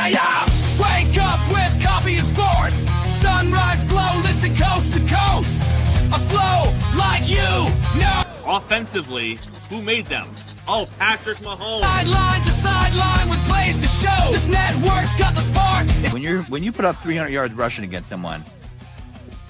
Yeah. Wake up with coffee and sports. Sunrise glow, listen coast to coast. A flow like you know. Offensively, who made them? Oh, Patrick Mahomes. Sideline to sideline with plays to show. This network's got the spark. When you put up 300 yards rushing against someone,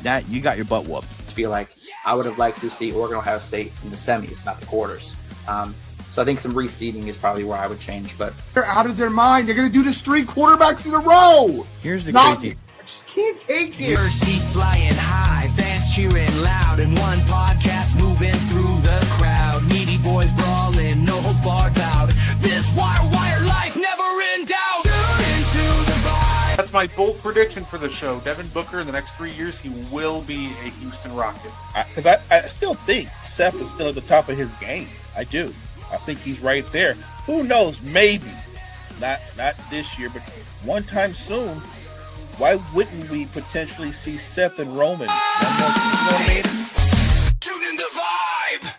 that you got your butt whooped. I feel like I would have liked to see Oregon Ohio State in the semis, not the quarters. So I think some reseeding is probably where I would change. But they're out of their mind. They're going to do this 3 quarterbacks in a row. Here's the crazy. I just can't take it. First keep flying high, fans cheering loud, and one podcast moving through the crowd. Meaty boys brawling, no holds barred loud. This wire life never in doubt. Tune into the vibe. That's my bold prediction for the show. Devin Booker, in the next 3 years, he will be a Houston Rocket. Because I still think Seth is still at the top of his game. I do. I think he's right there. Who knows? Maybe. Not this year, but one time soon. Why wouldn't we potentially see Seth and Roman? One more, you know what I mean? Tune in the vibe.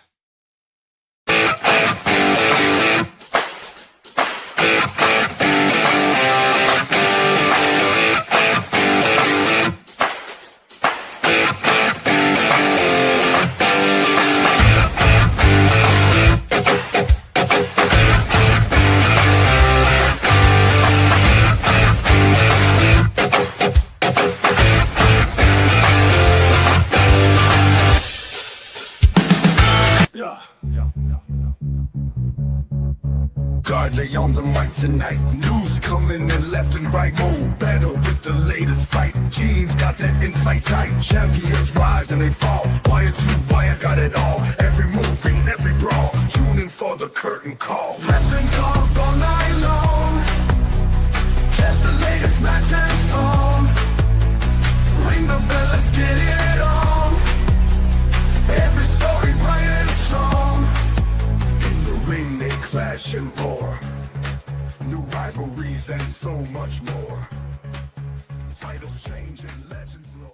Godly on the mic tonight. News coming in left and right. More better with the latest fight. Gene's got that insight sight. Champions rise and they fall. Wire to wire, got it all. Every move and every brawl. Tune in for the curtain call. Wrestling talk all night long. Catch the latest match and song. Ring the bell, let's get it on. Every story bright and strong. In the ring they clash and roar. New rivalries and so much more. Titles change and legends lore.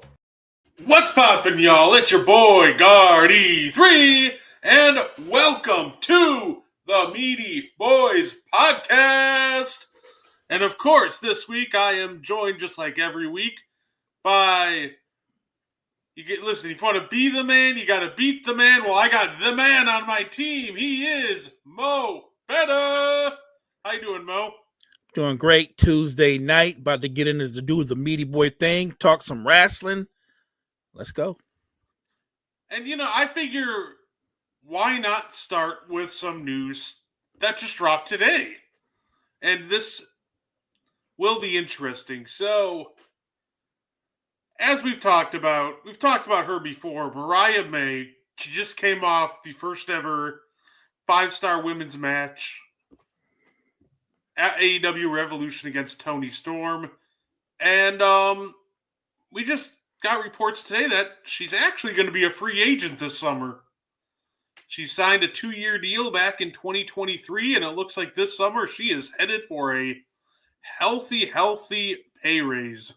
What's poppin', y'all? It's your boy, Guard E3, and welcome to the Meaty Boyz podcast. And of course, this week I am joined, just like every week, by... Listen, if you want to be the man, you got to beat the man. Well, I got the man on my team. He is Mo Better. How you doing, Mo? Doing great. Tuesday night. About to get into the do the Meaty Boy thing. Talk some wrestling. Let's go. And, I figure why not start with some news that just dropped today? And this will be interesting. So... as we've talked about her before, Mariah May, she just came off the first ever 5-star women's match at AEW Revolution against Toni Storm. And we just got reports today that she's actually going to be a free agent this summer. She signed a 2-year deal back in 2023, and it looks like this summer she is headed for a healthy pay raise.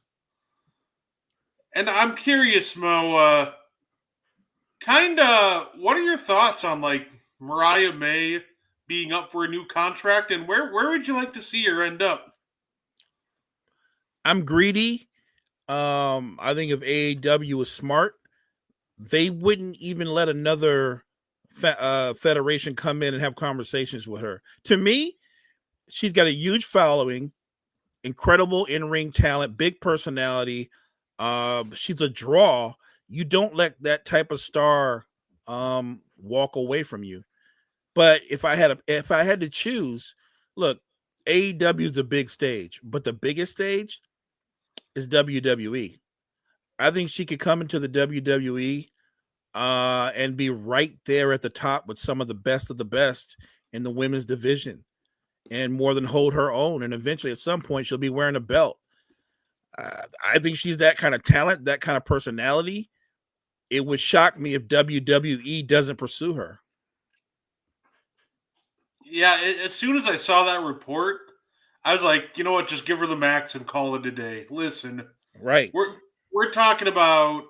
And I'm curious, Mo, what are your thoughts on, Mariah May being up for a new contract, and where would you like to see her end up? I'm greedy. I think if AEW was smart, they wouldn't even let another federation come in and have conversations with her. To me, she's got a huge following, incredible in-ring talent, big personality. She's a draw. You don't let that type of star walk away from you. But if I had to choose, look, AEW is a big stage, but the biggest stage is WWE. I think she could come into the WWE and be right there at the top with some of the best in the women's division, and more than hold her own. And eventually, at some point, she'll be wearing a belt. I think she's that kind of talent, that kind of personality. It would shock me if WWE doesn't pursue her. Yeah, as soon as I saw that report, I was like, you know what, just give her the max and call it a day. Listen, right? We're talking about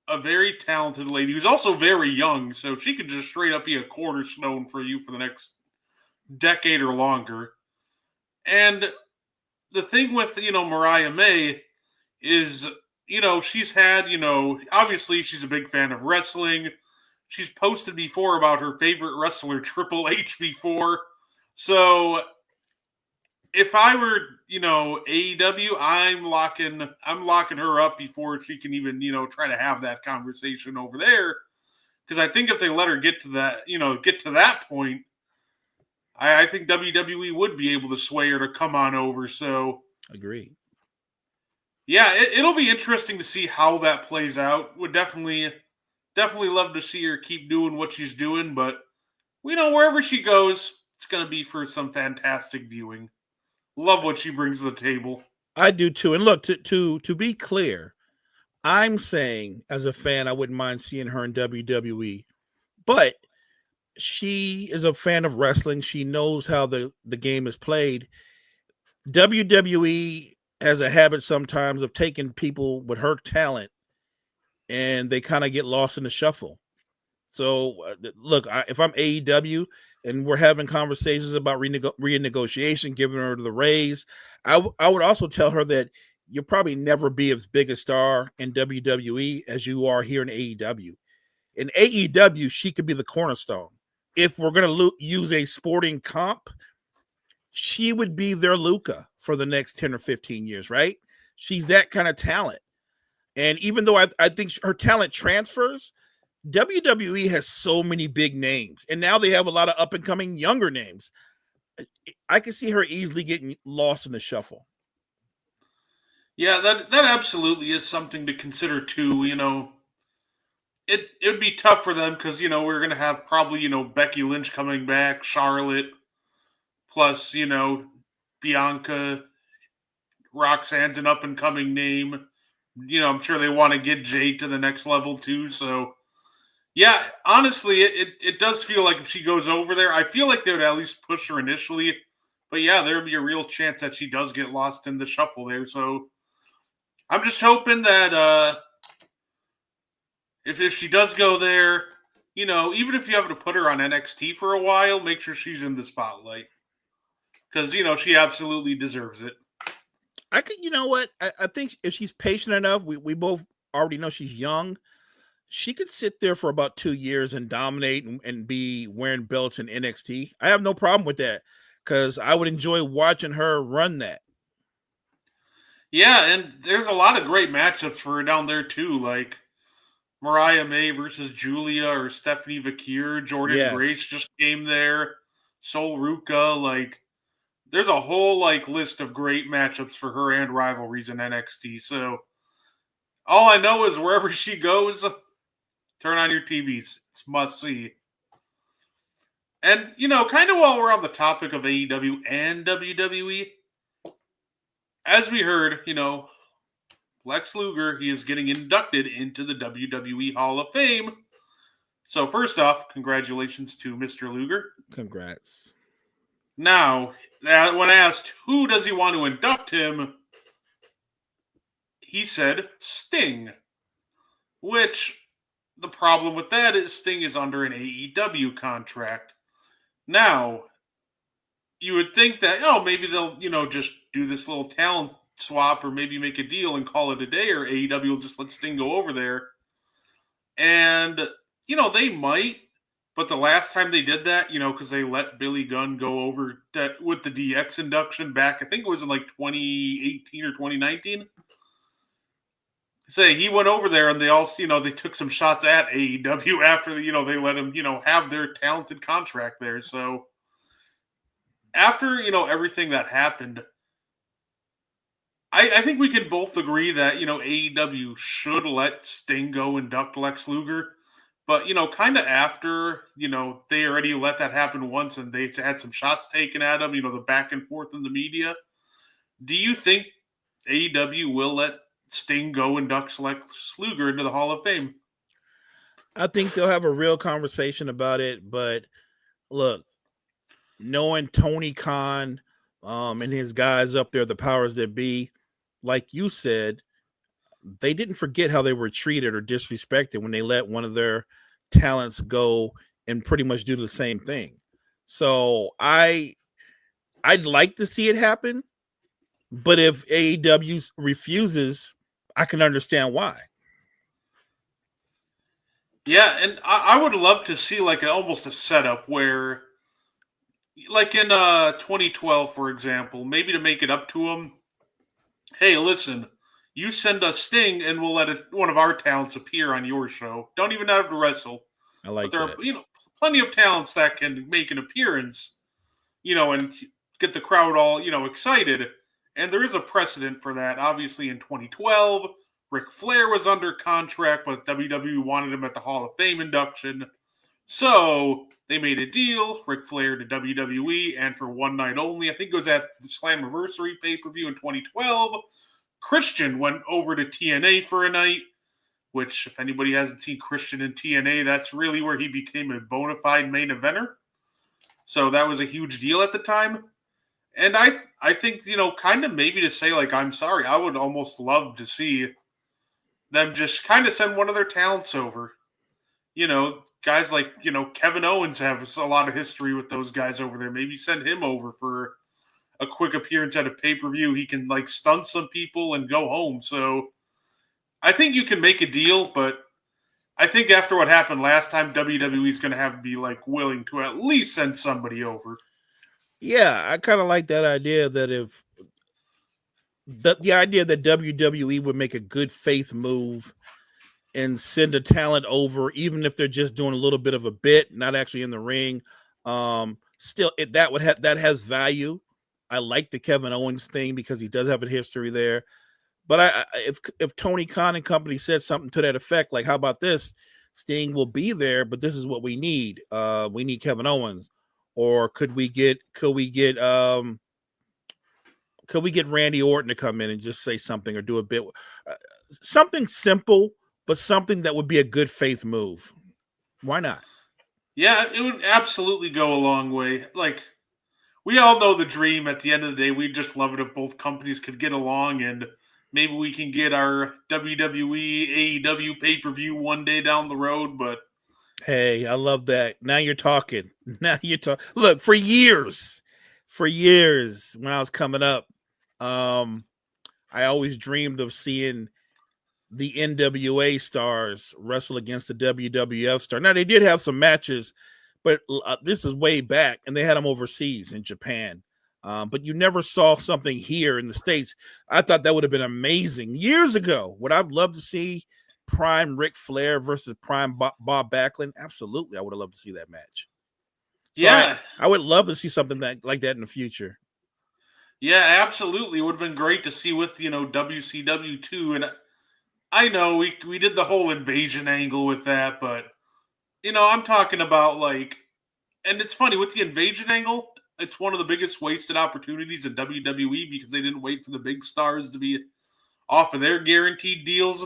a very talented lady who's also very young, so she could just straight up be a cornerstone for you for the next decade or longer. And the thing with, Mariah May is, she's had, obviously she's a big fan of wrestling. She's posted before about her favorite wrestler, Triple H, before. So if I were, AEW, I'm locking her up before she can even, try to have that conversation over there. Because I think if they let her get to that point, I think WWE would be able to sway her to come on over. So Agreed. Yeah, it'll be interesting to see how that plays out. Would definitely love to see her keep doing what she's doing, but wherever she goes, it's going to be for some fantastic viewing. Love what she brings to the table. I do too. And look, to be clear, I'm saying as a fan, I wouldn't mind seeing her in WWE, but she is a fan of wrestling. She knows how the game is played. WWE has a habit sometimes of taking people with her talent and they kind of get lost in the shuffle. So look, if I'm AEW and we're having conversations about renegotiation, giving her the raise, I would also tell her that you'll probably never be as big a star in WWE as you are here in AEW. In AEW, she could be the cornerstone. If we're going to use a sporting comp, she would be their Luca for the next 10 or 15 years, right? She's that kind of talent. And even though I think her talent transfers, WWE has so many big names. And now they have a lot of up-and-coming younger names. I can see her easily getting lost in the shuffle. Yeah, that absolutely is something to consider too. It would be tough for them because we're gonna have probably Becky Lynch coming back, Charlotte, plus Bianca, Roxanne's an up and coming name. I'm sure they want to get Jade to the next level too. So yeah, honestly, it does feel like if she goes over there, I feel like they would at least push her initially. But yeah, there would be a real chance that she does get lost in the shuffle there. So I'm just hoping that if she does go there, even if you have to put her on NXT for a while, make sure she's in the spotlight. Because, she absolutely deserves it. I think, you know what? I think if she's patient enough, we both already know she's young. She could sit there for about 2 years and dominate and be wearing belts in NXT. I have no problem with that because I would enjoy watching her run that. Yeah, and there's a lot of great matchups for her down there too, like Mariah May versus Julia or Stephanie Vakir. Jordan Grace just came there. Sol Ruka, like there's a whole list of great matchups for her and rivalries in NXT. So all I know is wherever she goes, turn on your TVs. It's must see. And kind of while we're on the topic of AEW and WWE, as we heard, Lex Luger, he is getting inducted into the WWE Hall of Fame. So first off, congratulations to Mr. Luger. Congrats. Now, when asked who does he want to induct him, he said Sting. Which, the problem with that is Sting is under an AEW contract. Now, you would think that, maybe they'll, just do this little talent swap or maybe make a deal and call it a day, or AEW will just let Sting go over there. And, they might, but the last time they did that, because they let Billy Gunn go over with the DX induction back, I think it was in 2018 or 2019. Say he went over there and they also, they took some shots at AEW after they let him, have their talented contract there. So after, everything that happened, I think we can both agree that, AEW should let Sting go induct Lex Luger. But, kind of after, they already let that happen once and they had some shots taken at him, the back and forth in the media. Do you think AEW will let Sting go induct Lex Luger into the Hall of Fame? I think they'll have a real conversation about it. But look, knowing Tony Khan and his guys up there, the powers that be, like you said, they didn't forget how they were treated or disrespected when they let one of their talents go and pretty much do the same thing. So I'd like to see it happen, but if AEW refuses, I can understand why. Yeah, and I would love to see like almost a setup where, like in 2012, for example, maybe to make it up to them. Hey, listen, you send us Sting, and we'll let one of our talents appear on your show. Don't even have to wrestle. I like But there that. are plenty of talents that can make an appearance, and get the crowd all excited. And there is a precedent for that. Obviously, in 2012, Ric Flair was under contract, but WWE wanted him at the Hall of Fame induction. So they made a deal, Ric Flair to WWE, and for one night only, I think it was at the Slammiversary pay-per-view in 2012, Christian went over to TNA for a night, which, if anybody hasn't seen Christian in TNA, that's really where he became a bona fide main eventer. So that was a huge deal at the time. And I think, kind of maybe to say, like, I'm sorry, I would almost love to see them just kind of send one of their talents over. Guys like, Kevin Owens have a lot of history with those guys over there. Maybe send him over for a quick appearance at a pay-per-view. He can, like, stun some people and go home. So I think you can make a deal, but I think after what happened last time, WWE is going to have to be, like, willing to at least send somebody over. Yeah, I kind of like that idea that if the idea that WWE would make a good faith move and send a talent over, even if they're just doing a little bit of a bit, not actually in the ring. Still, that has value. I like the Kevin Owens thing because he does have a history there. But if Tony Khan and company said something to that effect, like, how about this? Sting will be there, but this is what we need. We need Kevin Owens. Or could we get Randy Orton to come in and just say something or do a bit, something simple, but something that would be a good faith move. Why not? Yeah, it would absolutely go a long way. Like, we all know the dream at the end of the day. We just love it if both companies could get along, and maybe we can get our WWE, AEW pay-per-view one day down the road, but hey, I love that. Now you're talking. Look, for years when I was coming up, I always dreamed of seeing the NWA stars wrestle against the WWF star. Now, they did have some matches, but this is way back, and they had them overseas in Japan. But you never saw something here in the States. I thought that would have been amazing years ago. Would I've loved to see prime Ric Flair versus prime Bob Backlund? Absolutely, I would have loved to see that match. So yeah, I would love to see something like that in the future. Yeah, absolutely. It would have been great to see with, WCW too. And I know we did the whole invasion angle with that, but, I'm talking about, like, and it's funny with the invasion angle, it's one of the biggest wasted opportunities in WWE because they didn't wait for the big stars to be off of their guaranteed deals.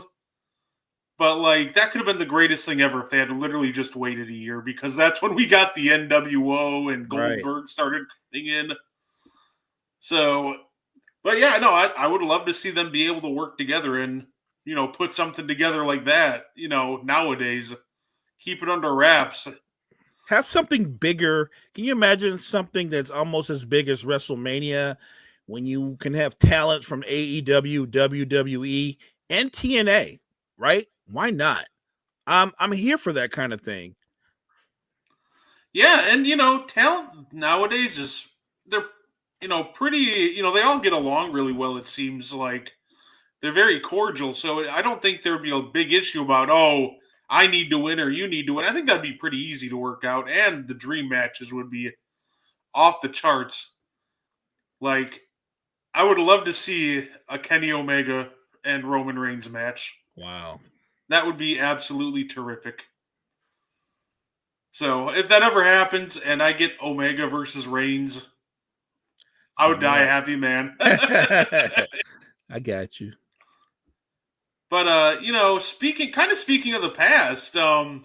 But, like, that could have been the greatest thing ever if they had literally just waited a year, because that's when we got the NWO and Goldberg started coming in. So, but yeah, no, I would love to see them be able to work together and, put something together like that, nowadays. Keep it under wraps. Have something bigger. Can you imagine something that's almost as big as WrestleMania when you can have talent from AEW, WWE, and TNA, right? Why not? I'm here for that kind of thing. Yeah, and talent nowadays they're pretty, they all get along really well, it seems like. They're very cordial, so I don't think there'd be a big issue about, oh, I need to win or you need to win. I think that'd be pretty easy to work out, and the dream matches would be off the charts. Like, I would love to see a Kenny Omega and Roman Reigns match. Wow. That would be absolutely terrific. So, if that ever happens and I get Omega versus Reigns, I would die a happy man. I got you. But speaking of the past, well,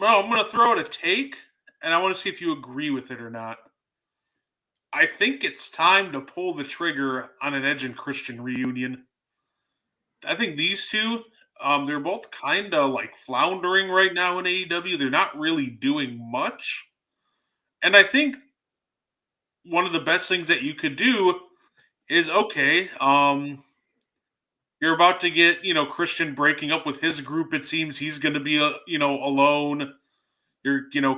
I'm going to throw out a take, and I want to see if you agree with it or not. I think it's time to pull the trigger on an Edge and Christian reunion. I think these two, they're both kind of like floundering right now in AEW. They're not really doing much. And I think one of the best things that you could do is okay, you're about to get, Christian breaking up with his group. It seems he's going to be, alone.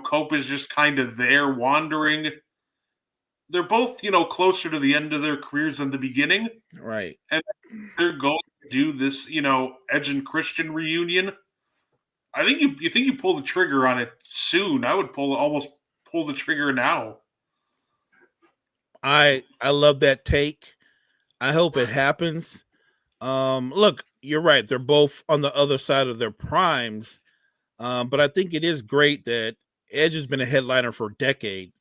Cope is just kind of there wandering. They're both, closer to the end of their careers than the beginning. Right. And they're going to do this, Edge and Christian reunion. I think you pull the trigger on it soon. I would almost pull the trigger now. I love that take. I hope it happens. Look, you're right. They're both on the other side of their primes. But I think it is great that Edge has been a headliner for a decade.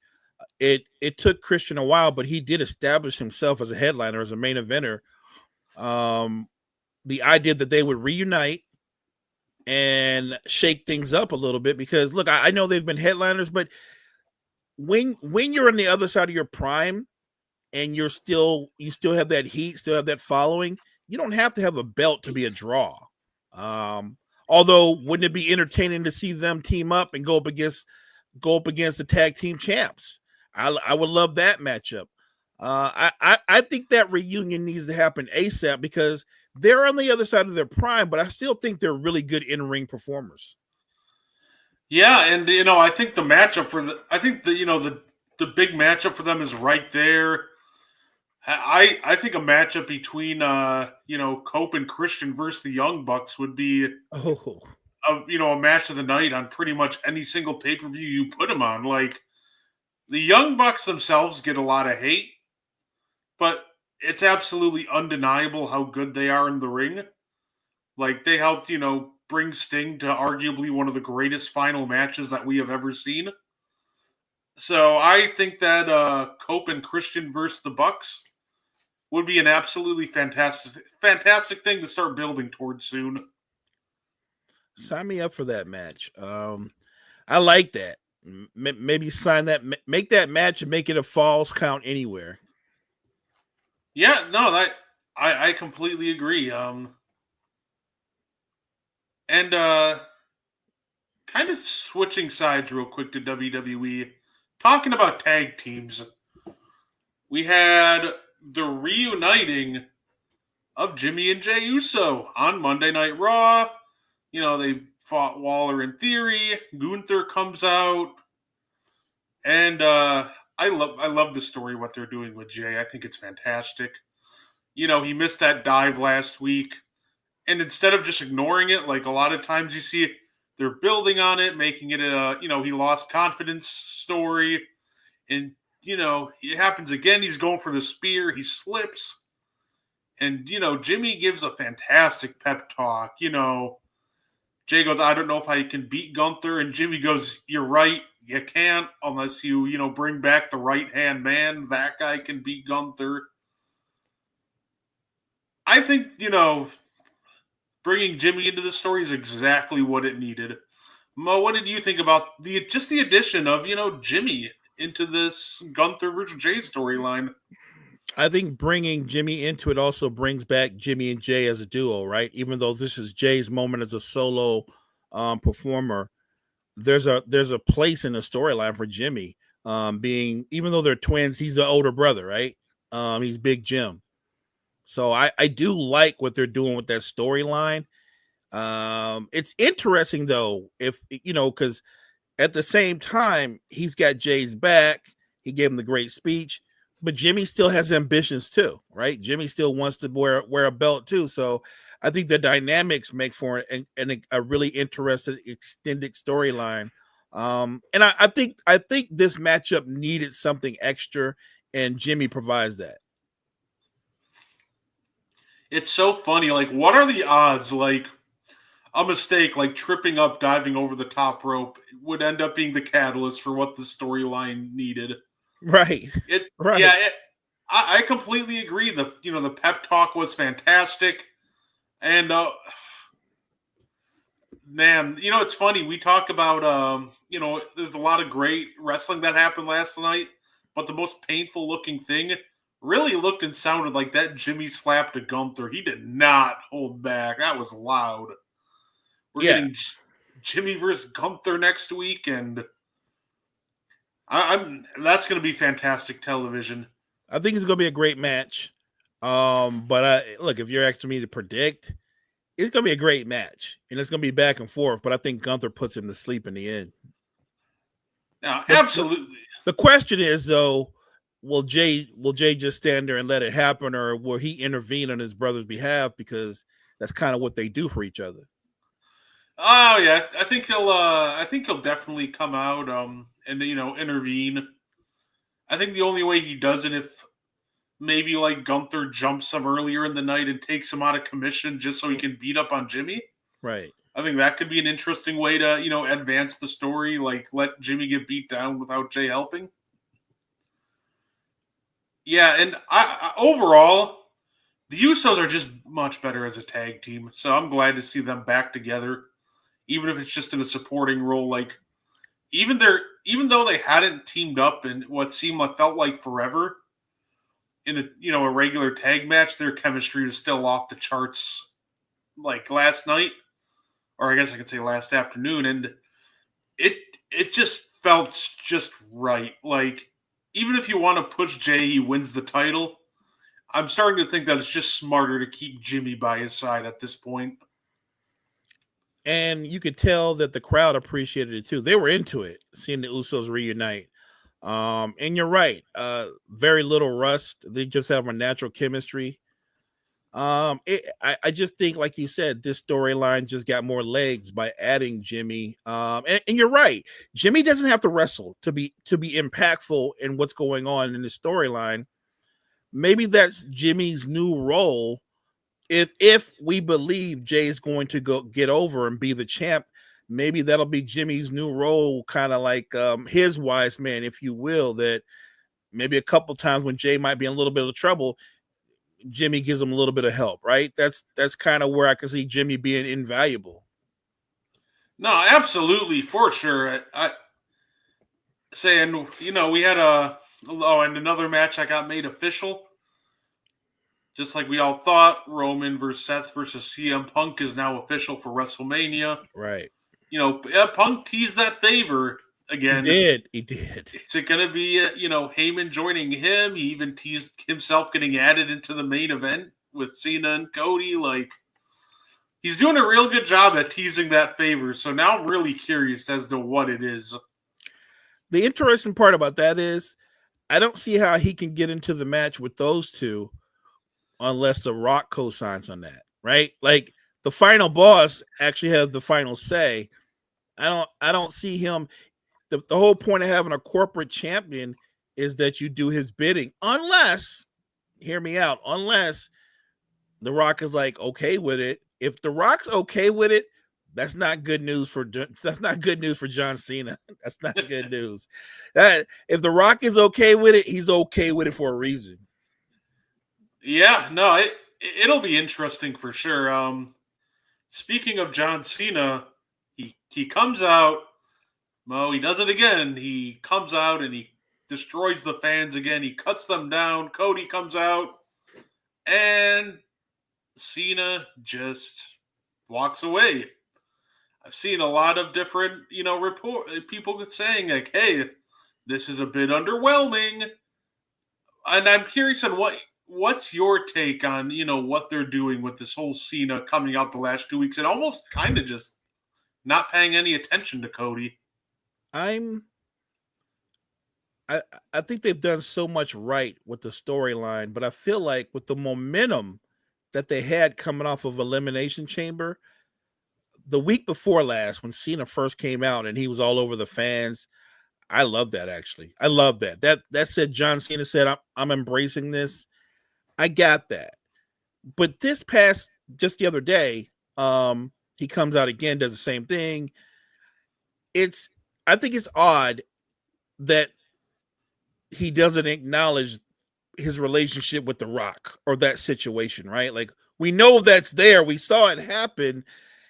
It took Christian a while, but he did establish himself as a headliner, as a main eventer. The idea that they would reunite and shake things up a little bit, because look, I know they've been headliners, but when you're on the other side of your prime and you still have that heat, still have that following, you don't have to have a belt to be a draw. Although, wouldn't it be entertaining to see them team up and go up against the tag team champs? I would love that matchup. I think that reunion needs to happen ASAP, because they're on the other side of their prime, but I still think they're really good in-ring performers. Yeah, and I think the matchup the big matchup for them is right there. I think a matchup between Cope and Christian versus the Young Bucks would be a match of the night on pretty much any single pay-per-view you put them on. Like, the Young Bucks themselves get a lot of hate, but it's absolutely undeniable how good they are in the ring. Like, they helped, bring Sting to arguably one of the greatest final matches that we have ever seen. So I think that Cope and Christian versus the Bucks would be an absolutely fantastic thing to start building towards soon. Sign me up for that match. I like that. Maybe sign that, make that match and make it a falls count anywhere. Yeah, no, I completely agree. And kind of switching sides real quick to WWE, talking about tag teams, we had the reuniting of Jimmy and Jey Uso on Monday Night Raw. They fought Waller in Theory. Gunther comes out, and I love the story, what they're doing with Jey. I think it's fantastic. He missed that dive last week, and instead of just ignoring it, like a lot of times you see, they're building on it, making it a he lost confidence story, and it happens again. He's going for the spear, he slips, and Jimmy gives a fantastic pep talk. Jey goes, I don't know if I can beat Gunther. And Jimmy goes, you're right. You can't unless you, bring back the right-hand man. That guy can beat Gunther. I think, bringing Jimmy into the story is exactly what it needed. Mo, what did you think about the addition of, Jimmy into this Gunther versus Jey storyline? I think bringing Jimmy into it also brings back Jimmy and Jey as a duo, right? Even though this is Jay's moment as a solo performer, there's a place in the storyline for Jimmy, being, even though they're twins, he's the older brother, right? He's Big Jim. So I do like what they're doing with that storyline. It's interesting though, if because at the same time he's got Jay's back. He gave him the great speech. But Jimmy still has ambitions too, right? Jimmy still wants to wear a belt too. So I think the dynamics make for a really interesting extended storyline. And I think this matchup needed something extra, and Jimmy provides that. It's so funny. Like, what are the odds? Like, a mistake, like tripping up, diving over the top rope, would end up being the catalyst for what the storyline needed. Right. Right. Yeah. I completely agree. The pep talk was fantastic, and man, it's funny. We talk about there's a lot of great wrestling that happened last night, but the most painful looking thing really looked and sounded like that Jimmy slap to Gunther. He did not hold back. That was loud. We're getting Jimmy versus Gunther next week, and that's going to be fantastic television. I think it's going to be a great match. But look, if you're asking me to predict, it's going to be a great match, and it's going to be back and forth. But I think Gunther puts him to sleep in the end. Yeah, absolutely. The question is, though, will Jay just stand there and let it happen, or will he intervene on his brother's behalf? Because that's kind of what they do for each other. Oh yeah, I think he'll definitely come out and intervene. I think the only way he does it if maybe like Gunther jumps him earlier in the night and takes him out of commission just so he can beat up on Jimmy. Right. I think that could be an interesting way to, advance the story, like let Jimmy get beat down without Jay helping. Yeah, and I overall, the Usos are just much better as a tag team, so I'm glad to see them back together, even if it's just in a supporting role. Like, even though they hadn't teamed up in what felt like forever, in a regular tag match, their chemistry was still off the charts. Like last night, or I guess I could say last afternoon, and it just felt just right. Like, even if you want to push Jay, he wins the title. I'm starting to think that it's just smarter to keep Jimmy by his side at this point. And you could tell that the crowd appreciated it too. They were into it, seeing the Usos reunite. And you're right. Very little rust. They just have a natural chemistry. I just think, like you said, this storyline just got more legs by adding Jimmy. And you're right. Jimmy doesn't have to wrestle to be impactful in what's going on in the storyline. Maybe that's Jimmy's new role. If we believe Jay's going to go get over and be the champ, maybe that'll be Jimmy's new role, kind of like his wise man, if you will, that maybe a couple times when Jay might be in a little bit of trouble, Jimmy gives him a little bit of help, right? That's kind of where I can see Jimmy being invaluable. No, absolutely, for sure. We had and another match I got made official. Just like we all thought, Roman versus Seth versus CM Punk is now official for WrestleMania. Right. Punk teased that favor again. He did. Is it going to be, Heyman joining him? He even teased himself getting added into the main event with Cena and Cody. Like, he's doing a real good job at teasing that favor. So now I'm really curious as to what it is. The interesting part about that is I don't see how he can get into the match with those two unless The Rock co-signs on that, right? Like, the final boss actually has the final say. I don't see him. The whole point of having a corporate champion is that you do his bidding, unless, hear me out, unless The Rock is like okay with it. If The Rock's okay with it, that's not good news for John Cena. That's not good news. That if The Rock is okay with it, he's okay with it for a reason. Yeah, no, it'll be interesting for sure. Speaking of John Cena, he comes out. Mo, he does it again. He comes out and he destroys the fans again. He cuts them down. Cody comes out, and Cena just walks away. I've seen a lot of different, people saying like, "Hey, this is a bit underwhelming," and I'm curious on what's your take on, what they're doing with this whole Cena coming out the last 2 weeks and almost kind of just not paying any attention to Cody. I think they've done so much right with the storyline, but I feel like with the momentum that they had coming off of Elimination Chamber, the week before last, when Cena first came out and he was all over the fans, I love that, actually. I love that. That said, John Cena said, I'm embracing this. I got that. But just the other day, he comes out again, does the same thing. I think it's odd that he doesn't acknowledge his relationship with The Rock or that situation, right? Like, we know that's there. We saw it happen.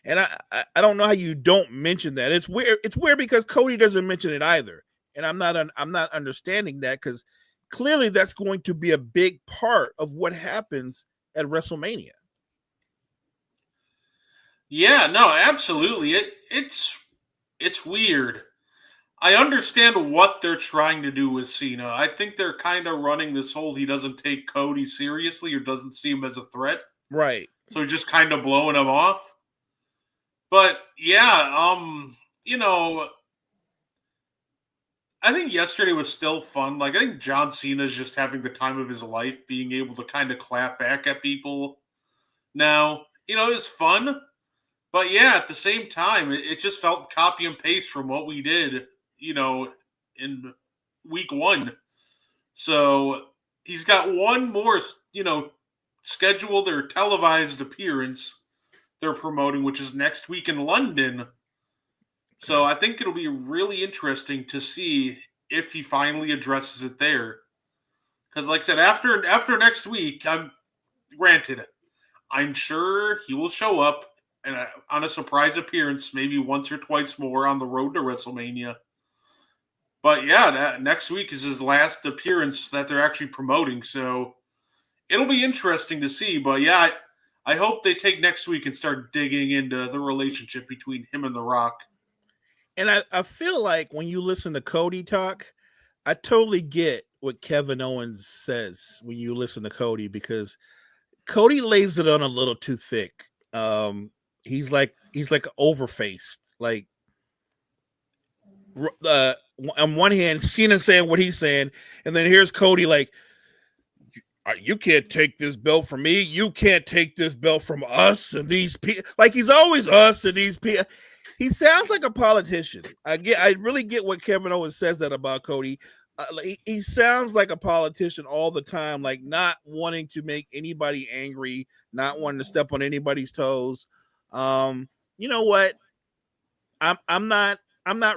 And I don't know how you don't mention that. It's weird. It's weird because Cody doesn't mention it either. And I'm not understanding that, because clearly that's going to be a big part of what happens at WrestleMania. Yeah, no, absolutely. It's weird. I understand what they're trying to do with Cena. I think they're kind of running this whole he doesn't take Cody seriously or doesn't see him as a threat. Right. So he's just kind of blowing him off. But yeah, I think yesterday was still fun. Like, I think John Cena's just having the time of his life, being able to kind of clap back at people now. It was fun. But yeah, at the same time, it just felt copy and paste from what we did, in week 1. So he's got one more, scheduled or televised appearance they're promoting, which is next week in London. So I think it'll be really interesting to see if he finally addresses it there. Because, like I said, after next week, I'm sure he will show up on a surprise appearance, maybe once or twice more on the road to WrestleMania. But yeah, next week is his last appearance that they're actually promoting. So it'll be interesting to see. But yeah, I hope they take next week and start digging into the relationship between him and The Rock. And I feel like when you listen to Cody talk, I totally get what Kevin Owens says when you listen to Cody, because Cody lays it on a little too thick. He's like overfaced. Like, on one hand, Cena saying what he's saying, and then here's Cody like, you can't take this belt from me. You can't take this belt from us and these people. Like, he's always us and these people. He sounds like a politician. I really get what Kevin Owens says that about Cody. He sounds like a politician all the time, like not wanting to make anybody angry, not wanting to step on anybody's toes. You know what? I'm not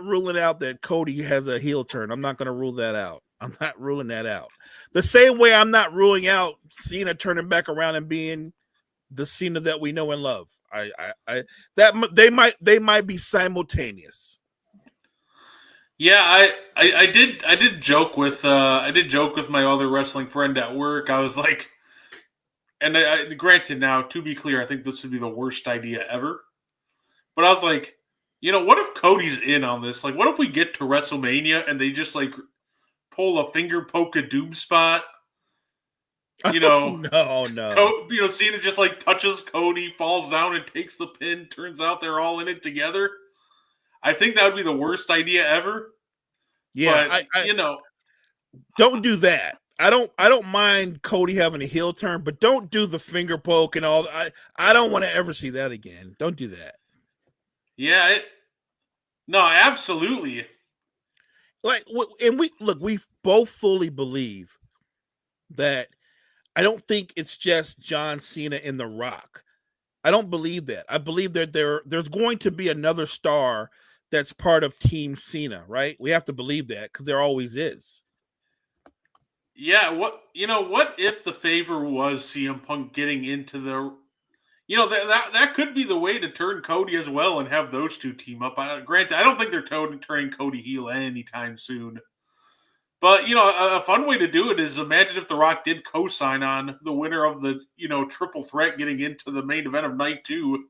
ruling out that Cody has a heel turn. I'm not going to rule that out. I'm not ruling that out. The same way I'm not ruling out Cena turning back around and being the Cena that we know and love. They might be simultaneous. Yeah, I did joke with my other wrestling friend at work. I was like, and granted, now to be clear, I think this would be the worst idea ever. But I was like, what if Cody's in on this? Like, what if we get to WrestleMania and they just like pull a finger poke a doom spot? No. Cena just like touches Cody, falls down and takes the pin. Turns out they're all in it together. I think that would be the worst idea ever. Yeah, but, don't do that. I don't mind Cody having a heel turn, but don't do the finger poke and all. I don't want to ever see that again. Don't do that. Yeah, no, absolutely. Like, and we both fully believe that. I don't think it's just John Cena and The Rock. I don't believe that. I believe that there's going to be another star that's part of Team Cena, right? We have to believe that because there always is. Yeah, what if the favor was CM Punk getting into the, that could be the way to turn Cody as well and have those two team up. Granted, I don't think they're turning Cody heel anytime soon. But, a fun way to do it is imagine if The Rock did co-sign on the winner of the, triple threat getting into the main event of night 2.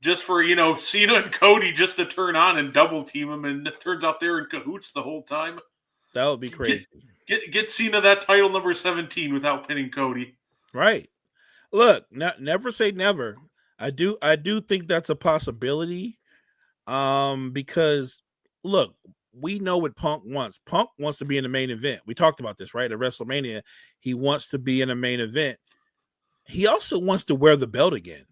Just for, Cena and Cody just to turn on and double team them. And it turns out they're in cahoots the whole time. That would be crazy. Get Cena that title number 17 without pinning Cody. Right. Look, never say never. I do think that's a possibility. Because, look, we know what Punk wants. Punk wants to be in the main event. We talked about this, right? At WrestleMania, he wants to be in a main event. He also wants to wear the belt again.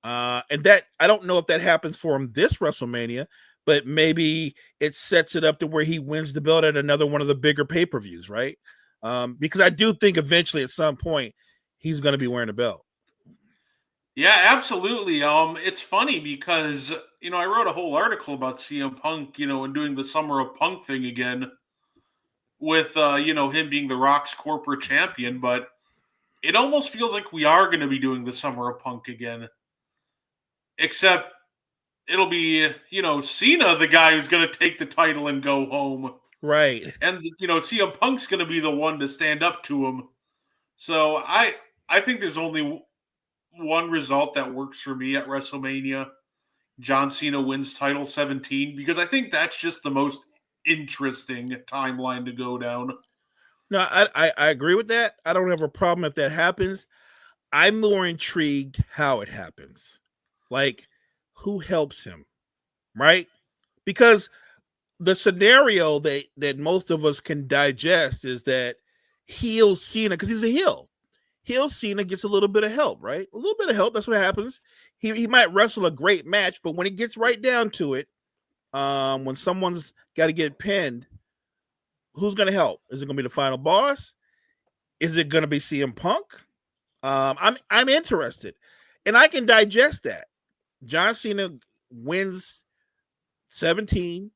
And that, I don't know if that happens for him this WrestleMania, but maybe it sets it up to where he wins the belt at another one of the bigger pay-per-views, right? Because I do think eventually at some point he's going to be wearing a belt. Yeah, absolutely. It's funny because, I wrote a whole article about CM Punk, and doing the Summer of Punk thing again with, him being The Rock's corporate champion, but it almost feels like we are going to be doing the Summer of Punk again. Except it'll be, Cena, the guy who's going to take the title and go home. Right. And CM Punk's going to be the one to stand up to him. So I think there's only one result that works for me at WrestleMania. John Cena wins title 17, because I think that's just the most interesting timeline to go down. No, I agree with that. I don't have a problem if that happens. I'm more intrigued how it happens. Like, who helps him, right? Because the scenario that most of us can digest is that heel Cena, because he's a heel. Heel Cena gets a little bit of help, right? A little bit of help. That's what happens. He might wrestle a great match, but when it gets right down to it, when someone's got to get pinned, who's going to help? Is it going to be the final boss? Is it going to be CM Punk? I'm interested, and I can digest that. John Cena wins 17,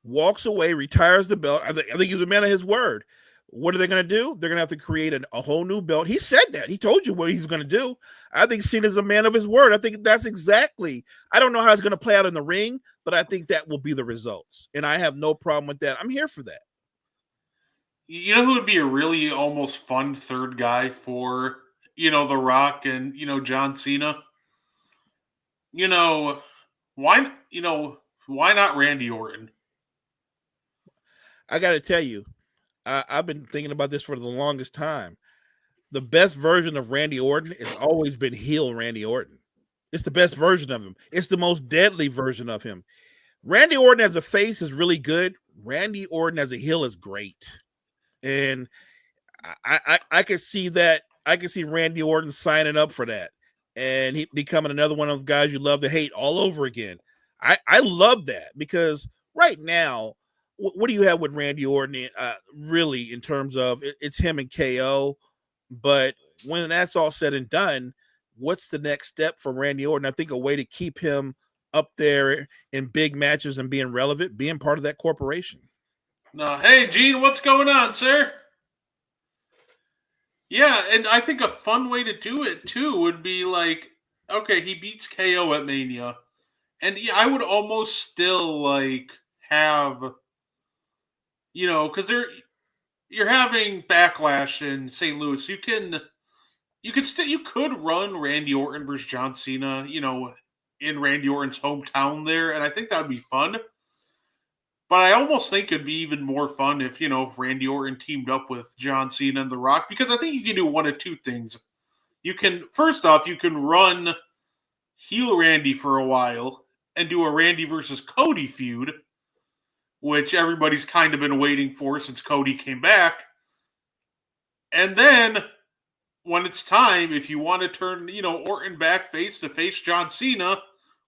walks away, retires the belt. I think he's a man of his word. What are they going to do? They're going to have to create a whole new belt. He said that. He told you what he's going to do. I think Cena's a man of his word. I think that's exactly. I don't know how it's going to play out in the ring, but I think that will be the results, and I have no problem with that. I'm here for that. You know who would be a really almost fun third guy for, The Rock and, John Cena? Why not Randy Orton? I got to tell you, I've been thinking about this for the longest time. The best version of Randy Orton has always been heel Randy Orton. It's the best version of him. It's the most deadly version of him. Randy Orton as a face is really good. Randy Orton as a heel is great. And I could see that. I could see Randy Orton signing up for that and he becoming another one of those guys you love to hate all over again. I love that, because right now, what do you have with Randy Orton? Really, in terms of it's him and KO. But when that's all said and done, what's the next step for Randy Orton? I think a way to keep him up there in big matches and being relevant, being part of that corporation. No, hey, Gene, what's going on, sir? Yeah, and I think a fun way to do it, too, would be like, okay, he beats KO at Mania. And yeah, I would almost still, have, because you're having Backlash in St. Louis. You could run Randy Orton versus John Cena, in Randy Orton's hometown there, and I think that would be fun. But I almost think it'd be even more fun if, Randy Orton teamed up with John Cena and The Rock, because I think you can do one of two things. First off, you can run heel Randy for a while and do a Randy versus Cody feud, which everybody's kind of been waiting for since Cody came back. And then, when it's time, if you want to turn, Orton back face to face John Cena,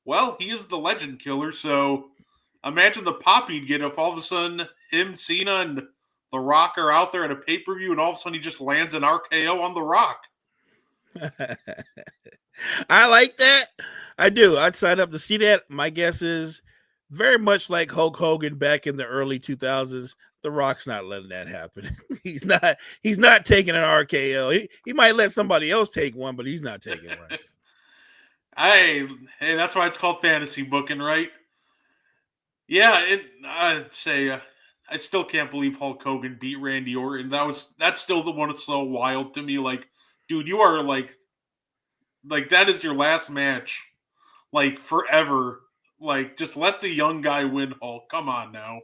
well, he is the legend killer, so imagine the pop he'd get if all of a sudden him, Cena, and The Rock are out there at a pay-per-view and all of a sudden he just lands an RKO on The Rock. I like that. I do. I'd sign up to see that. My guess is very much like Hulk Hogan back in the early 2000s. The Rock's not letting that happen. He's not taking an RKO. He might let somebody else take one, but he's not taking one. Hey, that's why it's called fantasy booking, right? Yeah, I'd say I still can't believe Hulk Hogan beat Randy Orton. That's still the one that's so wild to me. Like, dude, you are like that is your last match, forever. Just let the young guy win, Hulk. Come on now.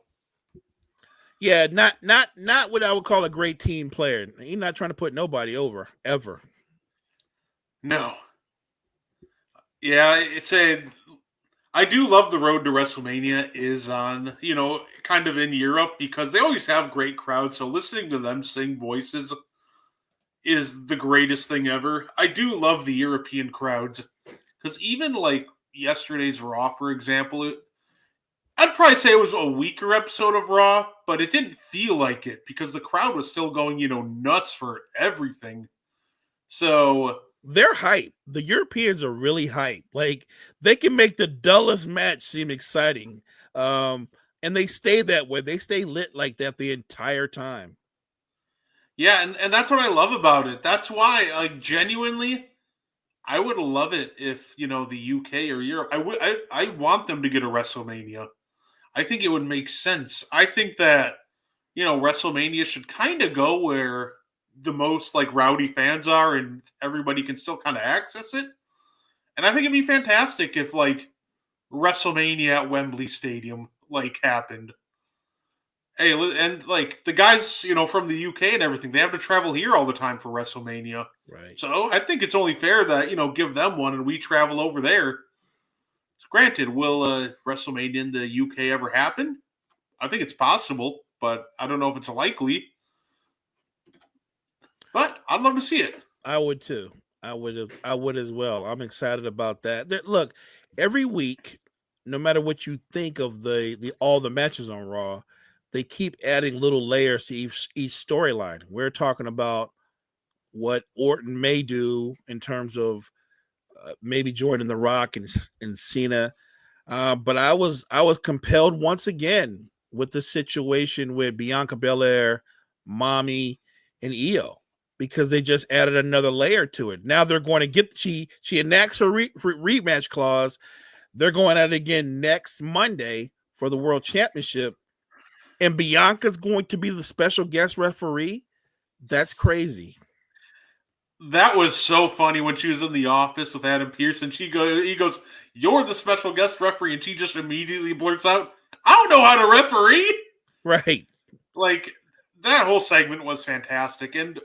Yeah, not what I would call a great team player. He's not trying to put nobody over ever. No. Yeah, I do love the road to WrestleMania is on, kind of in Europe, because they always have great crowds. So listening to them sing voices is the greatest thing ever. I do love the European crowds, because even yesterday's Raw, for example, I'd probably say it was a weaker episode of Raw, but it didn't feel like it because the crowd was still going, nuts for everything. So they're hype. The Europeans are really hype. They can make the dullest match seem exciting. And they stay that way. They stay lit like that the entire time. Yeah, and that's what I love about it. That's why, genuinely, I would love it if, the UK or Europe, I want them to get a WrestleMania. I think it would make sense. I think that, WrestleMania should kind of go where the most like rowdy fans are and everybody can still kind of access it. And I think it'd be fantastic if like WrestleMania at Wembley Stadium like happened. Hey, and like the guys, from the UK and everything, they have to travel here all the time for WrestleMania. Right. So I think it's only fair that, give them one and we travel over there. Granted, will WrestleMania in the UK ever happen? I think it's possible, but I don't know if it's likely. But I'd love to see it. I would too. I would as well. I'm excited about that. Look, every week, no matter what you think of the all the matches on Raw, they keep adding little layers to each storyline. We're talking about what Orton may do in terms of maybe joining The Rock and Cena. But I was compelled once again with the situation with Bianca Belair, Mommy, and Io, because they just added another layer to it. Now they're going to get she enacts her rematch clause. They're going at it again next Monday for the World Championship, and Bianca's going to be the special guest referee. That's crazy. That was so funny when she was in the office with Adam Pearce, and he goes, "You're the special guest referee," and she just immediately blurts out, "I don't know how to referee." Right. Like, that whole segment was fantastic, and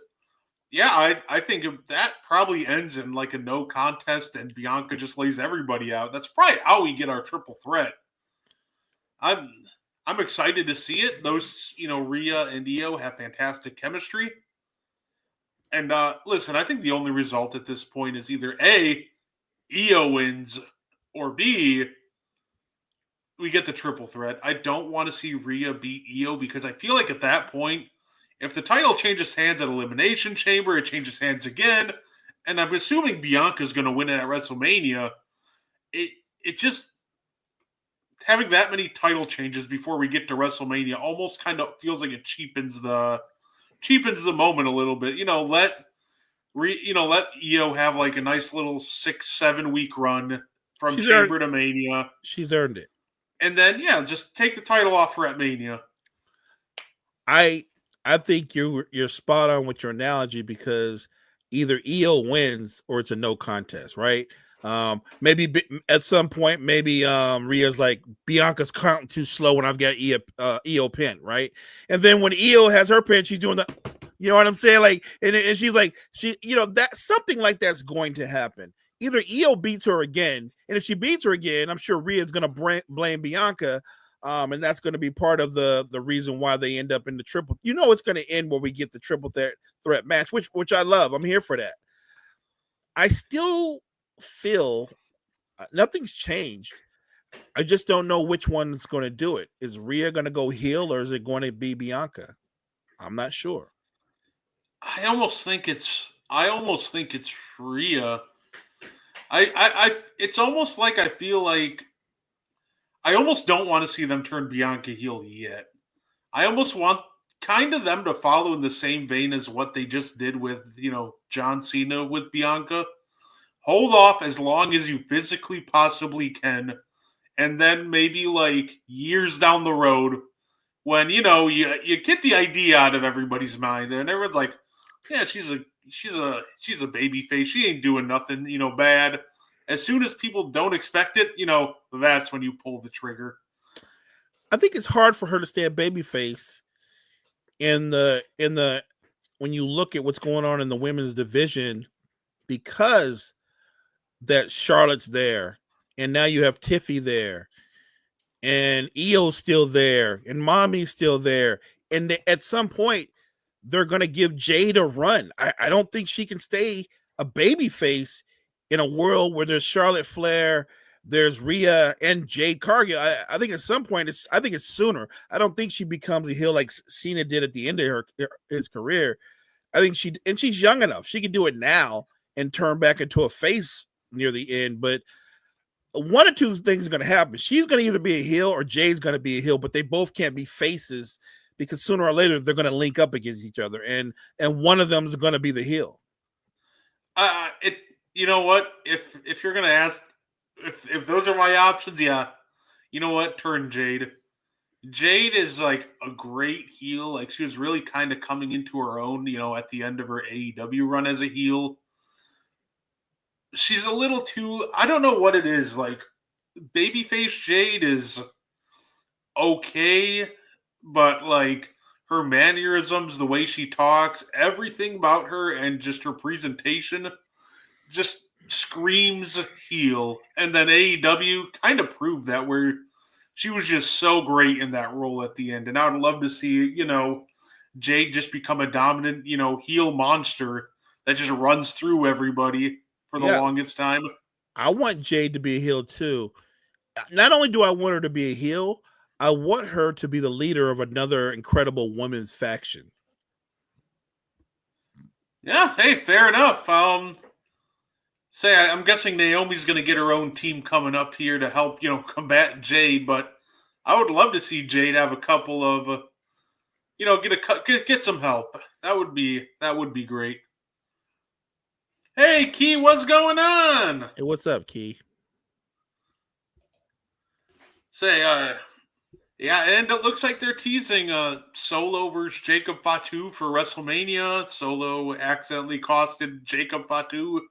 yeah, I think that probably ends in like a no contest, and Bianca just lays everybody out. That's probably how we get our triple threat. I'm excited to see it. Those, Rhea and Io have fantastic chemistry. And listen, I think the only result at this point is either A, Io wins, or B, we get the triple threat. I don't want to see Rhea beat Io because I feel like at that point, if the title changes hands at Elimination Chamber, it changes hands again. And I'm assuming Bianca's going to win it at WrestleMania. It just, having that many title changes before we get to WrestleMania almost kind of feels like it cheapens the moment a little bit. Let Io have like a nice little 6-7 week run from Chamber to Mania. She's earned it. And then just take the title off her at Mania. I think you're spot on with your analogy, because either Io wins or it's a no contest, right? Maybe at some point, Rhea's like, Bianca's counting too slow when I've got Io pin, right? And then when Io has her pin, she's doing the, you know what I'm saying? Like, and she's like, that something like that's going to happen. Either Io beats her again, and if she beats her again, I'm sure Rhea's going to blame Bianca, and that's going to be part of the reason why they end up in the triple. It's going to end where we get the triple threat match, which I love. I'm here for that. I still feel nothing's changed. I just don't know which one's going to do it. Is Rhea going to go heel, or is it going to be Bianca? I'm not sure. I almost think it's Rhea. It's almost like I feel like I almost don't want to see them turn Bianca heel yet. I almost want kind of them to follow in the same vein as what they just did with, John Cena with Bianca. Hold off as long as you physically possibly can, and then maybe like years down the road, when you get the idea out of everybody's mind, and everyone's like, yeah, she's a baby face. She ain't doing nothing, bad. As soon as people don't expect it, that's when you pull the trigger. I think it's hard for her to stay a baby face in the when you look at what's going on in the women's division, because that Charlotte's there, and now you have Tiffy there, and Io's still there, and Mommy's still there, and at some point they're going to give Jade a run. I don't think she can stay a baby face in a world where there's Charlotte Flair, there's Rhea, and Jade Cargill. I think at some point, I think it's sooner. I don't think she becomes a heel like Cena did at the end of his career. I think she's young enough. She can do it now and turn back into a face near the end. But one or two things are going to happen. She's going to either be a heel or Jade's going to be a heel, but they both can't be faces, because sooner or later they're going to link up against each other, and one of them is going to be the heel. You know what? If you're going to ask, if those are my options, yeah, you know what? Turn Jade. Jade is like a great heel. Like she was really kind of coming into her own, at the end of her AEW run as a heel. She's a little too, I don't know what it is. Like babyface Jade is okay, but like her mannerisms, the way she talks, everything about her and just her presentation just screams heel. And then AEW kind of proved that, where she was just so great in that role at the end. And I would love to see, Jade just become a dominant, heel monster that just runs through everybody for the longest time. I want Jade to be a heel too. Not only do I want her to be a heel, I want her to be the leader of another incredible women's faction. Yeah, hey, fair enough. I'm guessing Naomi's going to get her own team coming up here to help, combat Jade. But I would love to see Jade have a couple of, get some help. That would be great. Hey, Key, what's going on? Hey, what's up, Key? Yeah, and it looks like they're teasing Solo versus Jacob Fatu for WrestleMania. Solo accidentally costed Jacob Fatu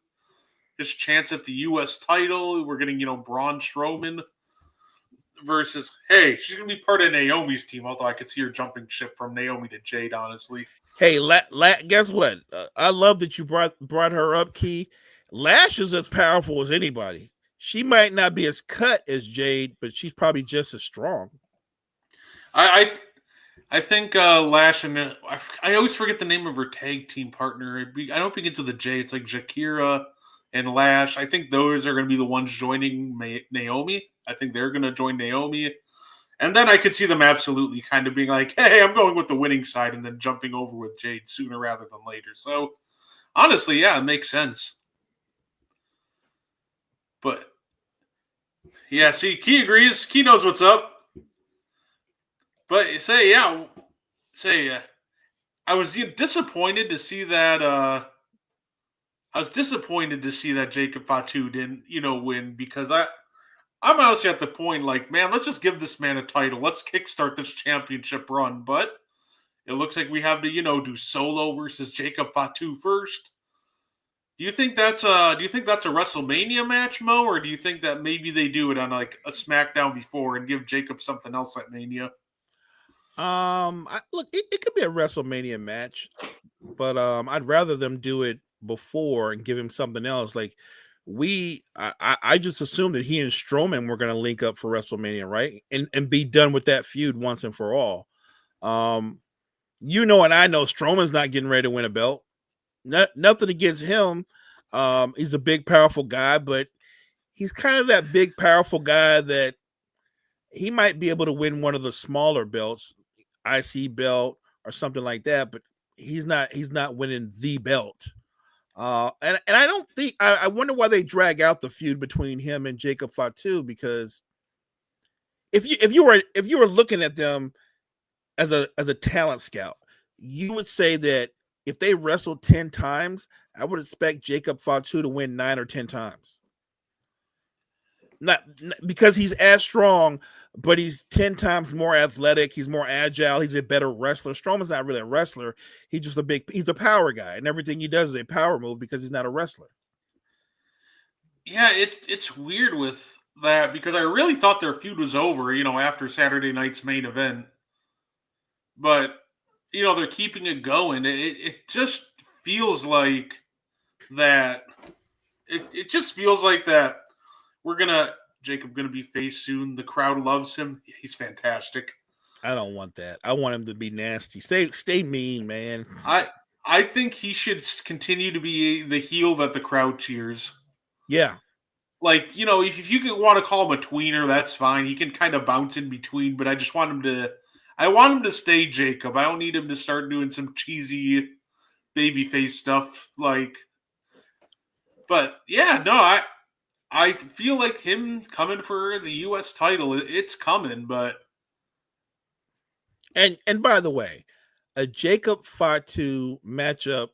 his chance at the U.S. title. We're getting, Braun Strowman versus, hey, she's going to be part of Naomi's team, although I could see her jumping ship from Naomi to Jade, honestly. Hey, guess what? I love that you brought her up, Key. Lash is as powerful as anybody. She might not be as cut as Jade, but she's probably just as strong. I think Lash and I always forget the name of her tag team partner. I don't begin to the J. It's like Shakira and Lash. I think those are going to be the ones joining Naomi. I think they're going to join Naomi. And then I could see them absolutely kind of being like, hey, I'm going with the winning side, and then jumping over with Jade sooner rather than later. So, honestly, yeah, it makes sense. But, yeah, see, Key agrees. Key knows what's up. But, I was disappointed to see that, Jacob Fatu didn't, win, because I'm honestly at the point like, man, let's just give this man a title. Let's kickstart this championship run. But it looks like we have to, do Solo versus Jacob Fatu first. Do you think that's a WrestleMania match, Mo, or do you think that maybe they do it on like a SmackDown before and give Jacob something else at Mania? Look, it could be a WrestleMania match, but I'd rather them do it before and give him something else. Like I just assumed that he and Strowman were going to link up for WrestleMania, right? And be done with that feud once and for all. And I know Strowman's not getting ready to win a belt. Nothing against him. He's a big, powerful guy, but he's kind of that big, powerful guy that he might be able to win one of the smaller belts, IC belt or something like that, but he's not winning the belt. And I don't think I wonder why they drag out the feud between him and Jacob Fatu, because if you were looking at them as a talent scout, you would say that if they wrestled 10 times, I would expect Jacob Fatu to win 9 or 10 times. Not because he's as strong, but he's 10 times more athletic. He's more agile. He's a better wrestler. Strowman's not really a wrestler. He's a power guy, and everything he does is a power move because he's not a wrestler. Yeah, it's weird with that, because I really thought their feud was over, after Saturday night's main event. But, they're keeping it going. It just feels like that. It just feels like that Jacob gonna be face soon. The crowd loves him. He's fantastic. I don't want that. I want him to be nasty. Stay mean, man. I think he should continue to be the heel that the crowd cheers. Yeah. Like, if you want to call him a tweener, that's fine. He can kind of bounce in between, but I want him to stay Jacob. I don't need him to start doing some cheesy babyface stuff. But yeah, no, I feel like him coming for the U.S. title, it's coming, but... And by the way, a Jacob Fatu matchup,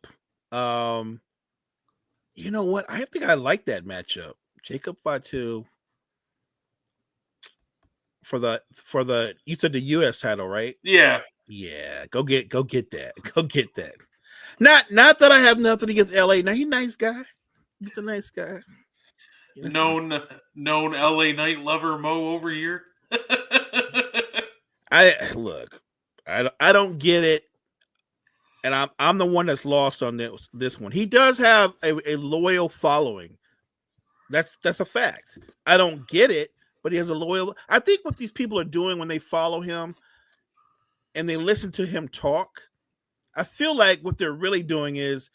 you know what? I think I like that matchup. Jacob Fatu. for the you said the US title, right? Yeah. Yeah, go get that. Go get that. Not that I have nothing against LA. Now he's a nice guy. He's a nice guy. Known LA night lover Mo over here. I don't get it. And I'm the one that's lost on this one. He does have a loyal following. That's a fact. I don't get it, but he has a loyal. I think what these people are doing when they follow him and they listen to him talk, I feel like what they're really doing is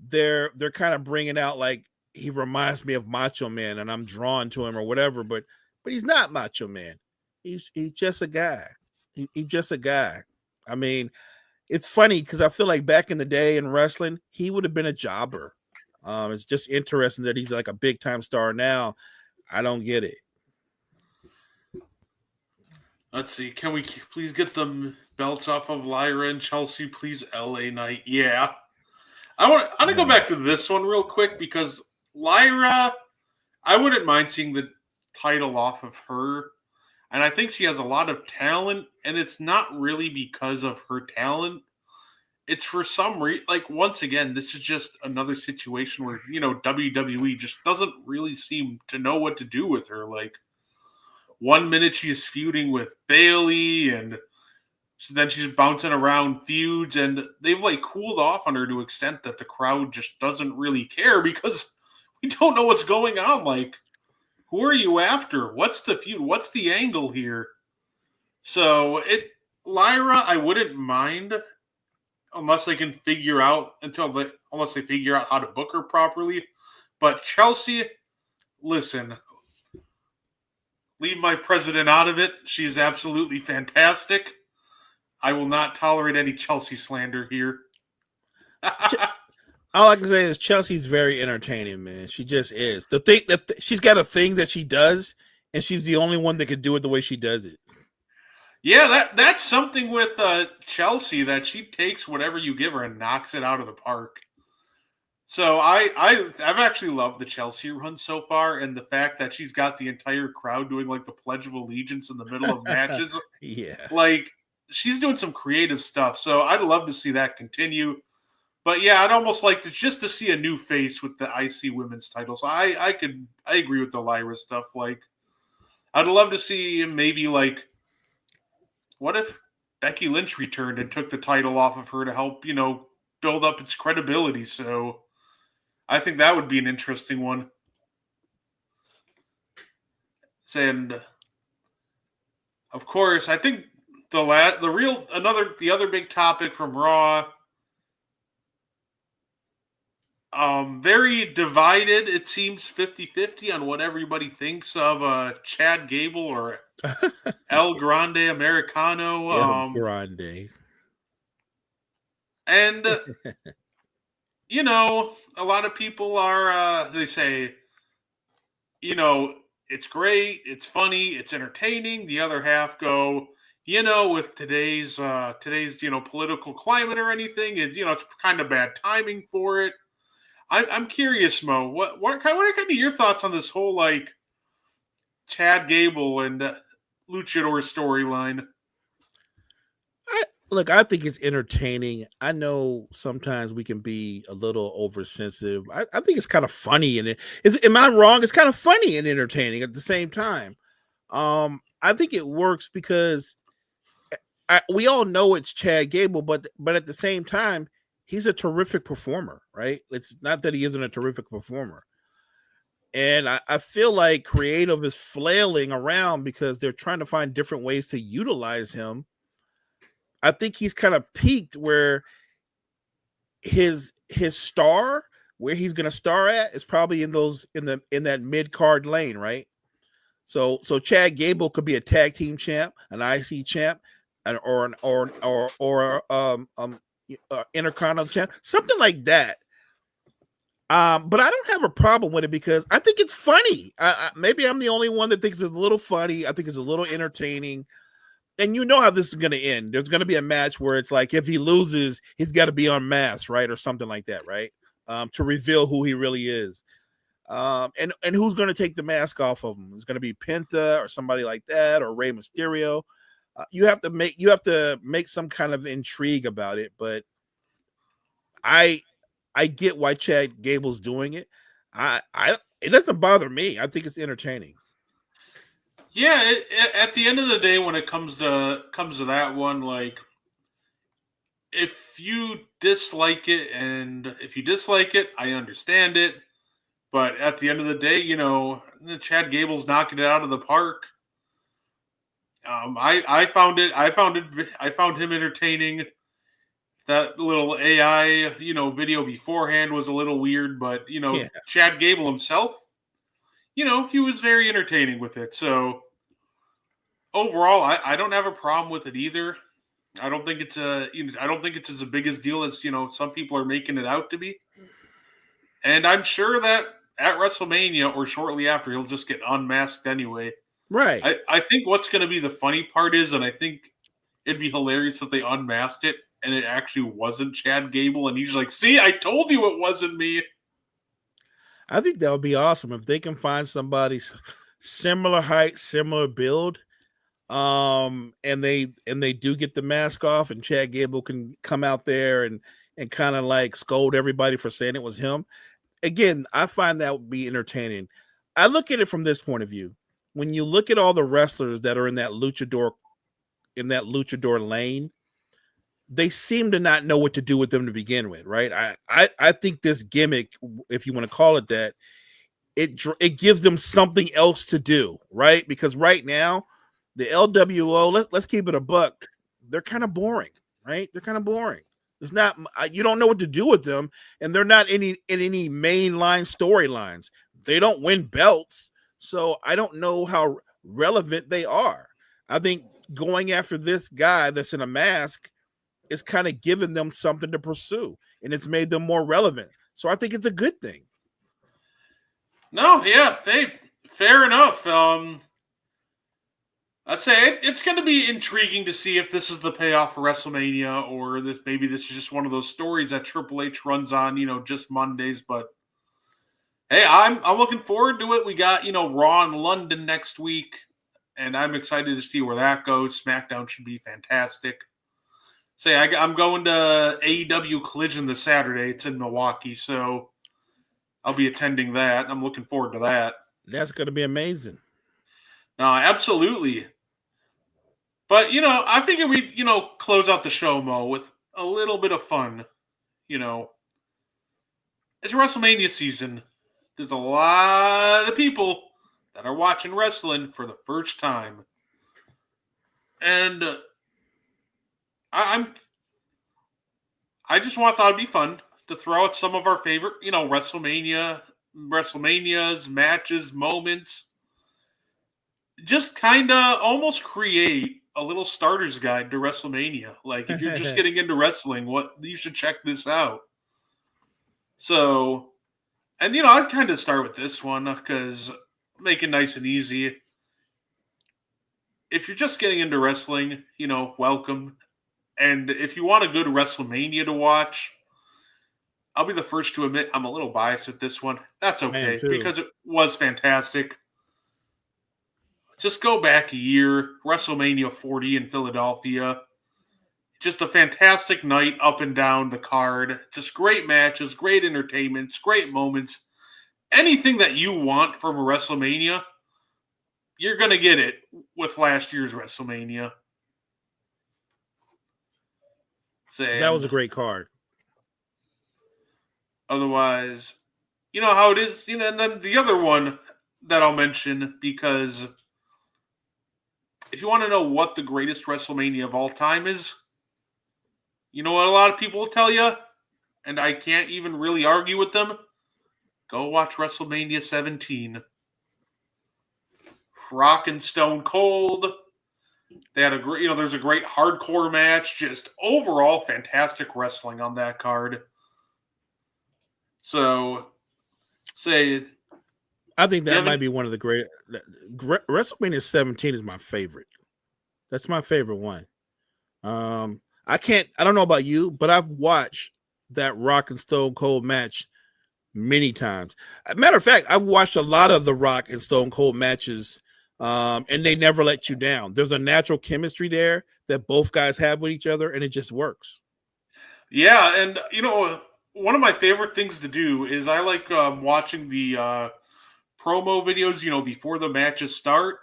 they're kind of bringing out like he reminds me of Macho Man and I'm drawn to him or whatever, but he's not Macho Man. He's just a guy. He's just a guy. I mean, it's funny because I feel like back in the day in wrestling, he would have been a jobber. It's just interesting that he's like a big time star now. I don't get it. Let's see. Can we please get the belts off of Lyra and Chelsea, please? LA Knight. Yeah. I want to go back to this one real quick because Lyra, I wouldn't mind seeing the title off of her. And I think she has a lot of talent, and it's not really because of her talent. It's for some reason, like, once again, this is just another situation where, WWE just doesn't really seem to know what to do with her. Like, 1 minute she's feuding with Bayley, and then she's bouncing around feuds, and they've, like, cooled off on her to an extent that the crowd just doesn't really care because we don't know what's going on. Like, who are you after? What's the feud? What's the angle here? So, Lyra, I wouldn't mind unless they can figure out unless they figure out how to book her properly. But Chelsea, listen, leave my president out of it. She's absolutely fantastic. I will not tolerate any Chelsea slander here. All I can say is Chelsea's very entertaining, man. She just is. The thing that she's got a thing that she does, and she's the only one that can do it the way she does it. Yeah, that's something with Chelsea, that she takes whatever you give her and knocks it out of the park. So I've actually loved the Chelsea run so far, and the fact that she's got the entire crowd doing like the Pledge of Allegiance in the middle of matches. Yeah, like she's doing some creative stuff. So I'd love to see that continue. But yeah, I'd almost like to see a new face with the IC women's title. So I agree with the Lyra stuff. Like, I'd love to see maybe like, what if Becky Lynch returned and took the title off of her to help, build up its credibility? So I think that would be an interesting one. And of course, I think the other big topic from Raw, very divided, it seems 50-50 on what everybody thinks of Chad Gable or El Grande Americano. El Grande. And, a lot of people are, they say, it's great, it's funny, it's entertaining. The other half go, with today's political climate or anything, it's kind of bad timing for it. I'm curious, Mo. What are kind of your thoughts on this whole like Chad Gable and Luchador storyline? I think it's entertaining. I know sometimes we can be a little oversensitive. I think it's kind of funny, and am I wrong? It's kind of funny and entertaining at the same time. I think it works because we all know it's Chad Gable, but at the same time, he's a terrific performer, right? It's not that he isn't a terrific performer. And I feel like creative is flailing around because they're trying to find different ways to utilize him. I think he's kind of peaked where his star, where he's going to star at, is probably in that mid-card lane, right? So Chad Gable could be a tag team champ, an IC champ, or Intercontinental champ, something like that. But I don't have a problem with it because I think it's funny. Maybe I'm the only one that thinks it's a little funny. I think it's a little entertaining. And you know how this is going to end. There's going to be a match where it's like, if he loses, he's got to be on mask, right? Or something like that, right? To reveal who he really is. And who's going to take the mask off of him? It's going to be Penta or somebody like that, or Rey Mysterio. You have to make some kind of intrigue about it. But I get why Chad Gable's doing it. It doesn't bother me. I think it's entertaining. Yeah, at the end of the day, when it comes to that one, like, if you dislike it, I understand it. But at the end of the day, Chad Gable's knocking it out of the park. I found him entertaining. That little AI, video beforehand was a little weird, but Yeah. Chad Gable himself, he was very entertaining with it. So overall, I don't have a problem with it either. I don't think it's as big a deal as some people are making it out to be. And I'm sure that at WrestleMania or shortly after, he'll just get unmasked anyway. Right. I think what's going to be the funny part is, and I think it'd be hilarious if they unmasked it and it actually wasn't Chad Gable, and he's like, "See, I told you it wasn't me." I think that would be awesome if they can find somebody similar height, similar build, and they do get the mask off, and Chad Gable can come out there and kind of like scold everybody for saying it was him. Again, I find that would be entertaining. I look at it from this point of view. When you look at all the wrestlers that are in that luchador lane, they seem to not know what to do with them to begin with, right? I think this gimmick, if you want to call it that, it gives them something else to do, right? Because right now, the LWO, let's keep it a buck, they're kind of boring, right? They're kind of boring. It's not, you don't know what to do with them, and they're not in any mainline storylines. They don't win belts, so I don't know how relevant they are. I think going after this guy that's in a mask is kind of giving them something to pursue, and it's made them more relevant. So I think it's a good thing. No, yeah, fair enough. I'd say it's going to be intriguing to see if this is the payoff for WrestleMania, or maybe this is just one of those stories that Triple H runs on, just Mondays. But hey, I'm looking forward to it. We got Raw in London next week, and I'm excited to see where that goes. SmackDown should be fantastic. Say I'm going to AEW Collision this Saturday. It's in Milwaukee, so I'll be attending that. I'm looking forward to that. That's going to be amazing. No, absolutely. But, I figured we'd, close out the show, Mo, with a little bit of fun. It's WrestleMania season. There's a lot of people that are watching wrestling for the first time. And I just thought it'd be fun to throw out some of our favorite, WrestleManias, matches, moments. Just kind of almost create a little starter's guide to WrestleMania. Like, if you're just getting into wrestling, you should check this out. So, and I'd kind of start with this one because make it nice and easy. If you're just getting into wrestling, welcome. And if you want a good WrestleMania to watch, I'll be the first to admit I'm a little biased with this one. That's okay, because it was fantastic. Just go back a year, WrestleMania 40 in Philadelphia. Just a fantastic night up and down the card. Just great matches, great entertainments, great moments. Anything that you want from a WrestleMania, you're going to get it with last year's WrestleMania. That was a great card. Otherwise, you know how it is. And then the other one that I'll mention, because if you want to know what the greatest WrestleMania of all time is, you know what a lot of people will tell you, and I can't even really argue with them? Go watch WrestleMania 17. Rock and Stone Cold. They had a great, there's a great hardcore match. Just overall fantastic wrestling on that card. So, I think that might be one of the great. WrestleMania 17 is my favorite. That's my favorite one. I don't know about you, but I've watched that Rock and Stone Cold match many times. Matter of fact, I've watched a lot of The Rock and Stone Cold matches, and they never let you down. There's a natural chemistry there that both guys have with each other, and it just works. Yeah, and one of my favorite things to do is I like watching the promo videos, before the matches start,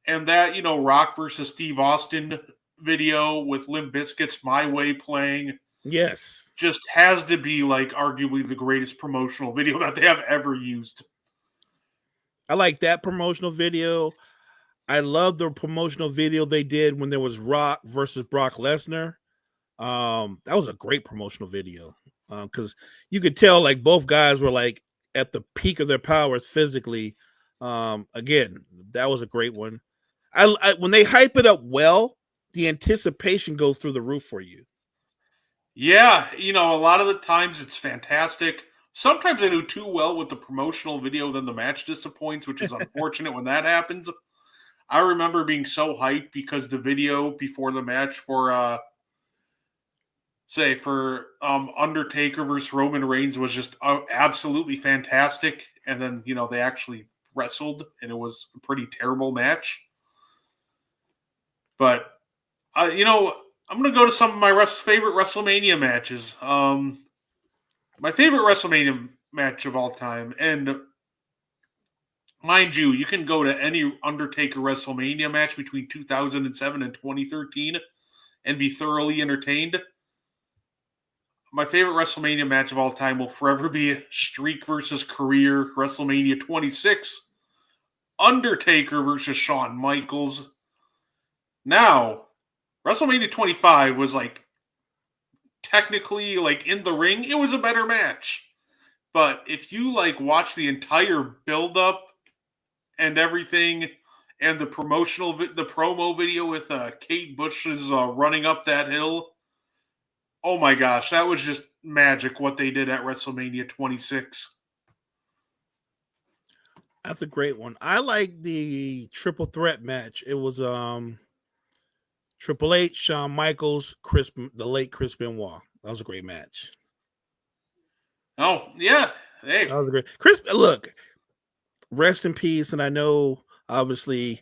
and that Rock versus Steve Austin video with Limp Bizkit's "My Way" playing. Yes. Just has to be like arguably the greatest promotional video that they have ever used. I like that promotional video. I love the promotional video they did when there was Rock versus Brock Lesnar. That was a great promotional video because you could tell like both guys were like at the peak of their powers physically. Again, that was a great one. I when they hype it up well, the anticipation goes through the roof for you. Yeah, a lot of the times it's fantastic. Sometimes they do too well with the promotional video, then the match disappoints, which is unfortunate when that happens. I remember being so hyped because the video before the match for Undertaker versus Roman Reigns was just absolutely fantastic, and then they actually wrestled, and it was a pretty terrible match. But I'm going to go to some of my favorite WrestleMania matches. My favorite WrestleMania match of all time, and mind you, you can go to any Undertaker WrestleMania match between 2007 and 2013 and be thoroughly entertained. My favorite WrestleMania match of all time will forever be Streak versus Career, WrestleMania 26, Undertaker versus Shawn Michaels. Now, WrestleMania 25 was like technically like in the ring, it was a better match. But if you like watch the entire build-up and everything, and the promo video with Kate Bush's running up that hill, oh my gosh, that was just magic what they did at WrestleMania 26. That's a great one. I like the triple threat match. It was Triple H, Shawn Michaels, the late Chris Benoit. That was a great match. Oh, yeah. Hey. That was a great Chris. Look, rest in peace. And I know obviously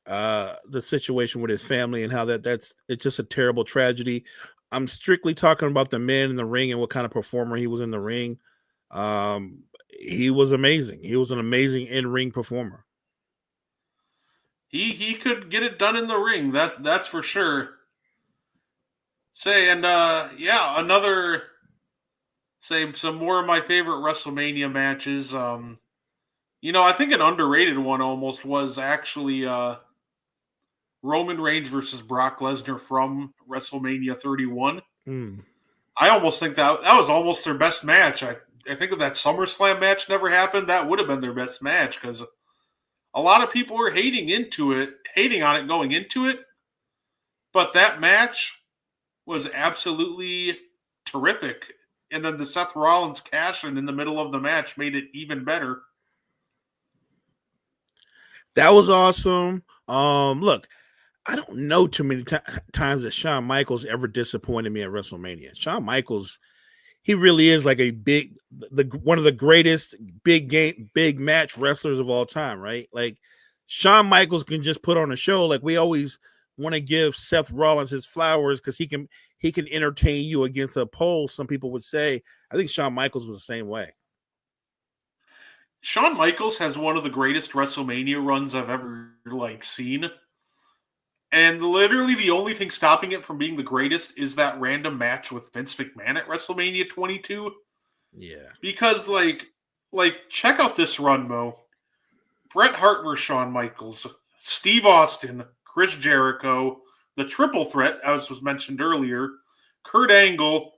the situation with his family and how it's just a terrible tragedy. I'm strictly talking about the man in the ring and what kind of performer he was in the ring. He was amazing. He was an amazing in-ring performer. He could get it done in the ring. That's for sure. Some more of my favorite WrestleMania matches. I think an underrated one almost was actually Roman Reigns versus Brock Lesnar from WrestleMania 31. I almost think that was almost their best match. I think if that SummerSlam match never happened, that would have been their best match because a lot of people were hating on it going into it. But that match was absolutely terrific. And then the Seth Rollins cash-in the middle of the match made it even better. That was awesome. Look, I don't know too many times that Shawn Michaels ever disappointed me at WrestleMania. Shawn Michaels, he really is like one of the greatest big match wrestlers of all time, right? Like Shawn Michaels can just put on a show. Like we always want to give Seth Rollins his flowers because he can entertain you against a pole. Some people would say. I think Shawn Michaels was the same way. Shawn Michaels has one of the greatest WrestleMania runs I've ever seen. And literally the only thing stopping it from being the greatest is that random match with Vince McMahon at WrestleMania 22. Yeah. Because check out this run, Mo. Bret Hart versus Shawn Michaels, Steve Austin, Chris Jericho, the triple threat, as was mentioned earlier, Kurt Angle,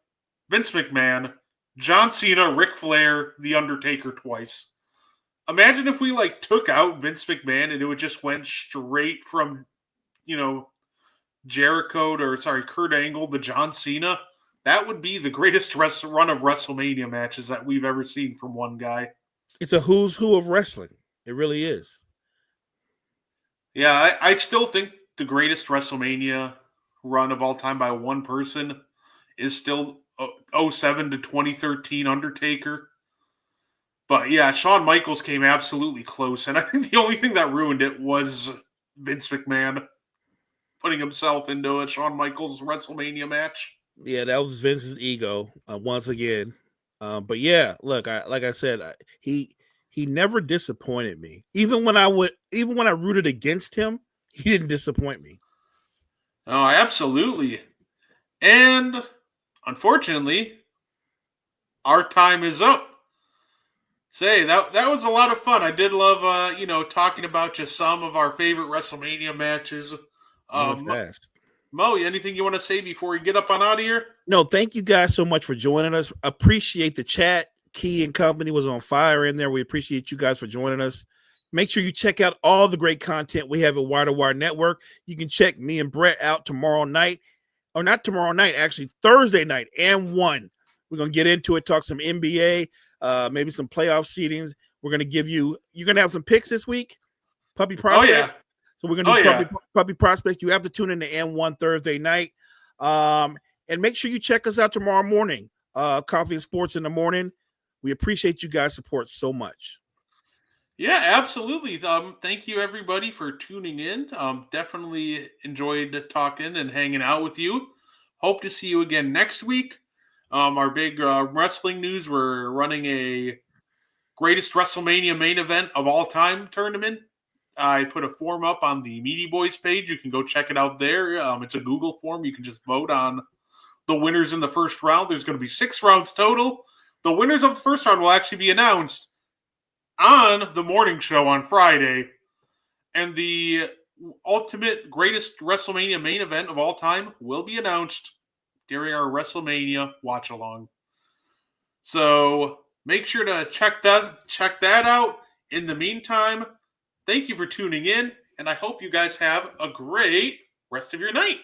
Vince McMahon, John Cena, Ric Flair, The Undertaker twice. Imagine if we took out Vince McMahon and it would just went straight from Kurt Angle to John Cena. That would be the greatest run of WrestleMania matches that we've ever seen from one guy. It's a who's who of wrestling. It really is. Yeah, I still think the greatest WrestleMania run of all time by one person is still 07 to 2013 Undertaker. But yeah, Shawn Michaels came absolutely close, and I think the only thing that ruined it was Vince McMahon putting himself into a Shawn Michaels WrestleMania match. Yeah, that was Vince's ego once again. But yeah, look, like I said, he never disappointed me. Even when I rooted against him, he didn't disappoint me. Oh, absolutely. And unfortunately, our time is up. Say that was a lot of fun. I did love talking about just some of our favorite WrestleMania matches. Fast. Mo, anything you want to say before we get up on out of here? No, thank you guys so much for joining us. Appreciate the chat. Key and company was on fire in there. We appreciate you guys for joining us. Make sure you check out all the great content we have at Wire to Wire Network. You can check me and Brett out tomorrow night, or not tomorrow night, actually Thursday night, and 1. We're going to get into it, talk some NBA, maybe some playoff seedings. We're going to give you're going to have some picks this week, Puppy Prospect. Oh, yeah. So we're going to do Puppy Prospect. You have to tune in to N1 Thursday night. And make sure you check us out tomorrow morning, Coffee and Sports in the morning. We appreciate you guys' support so much. Yeah, absolutely. Thank you, everybody, for tuning in. Definitely enjoyed talking and hanging out with you. Hope to see you again next week. Our big wrestling news, we're running a greatest WrestleMania main event of all time tournament. I put a form up on the Meaty Boyz page. You can go check it out there. It's a Google form. You can just vote on the winners in the first round. There's going to be 6 rounds total. The winners of the first round will actually be announced on the morning show on Friday. And the ultimate greatest WrestleMania main event of all time will be announced during our WrestleMania watch along. So make sure to check that out. In the meantime, thank you for tuning in, and I hope you guys have a great rest of your night.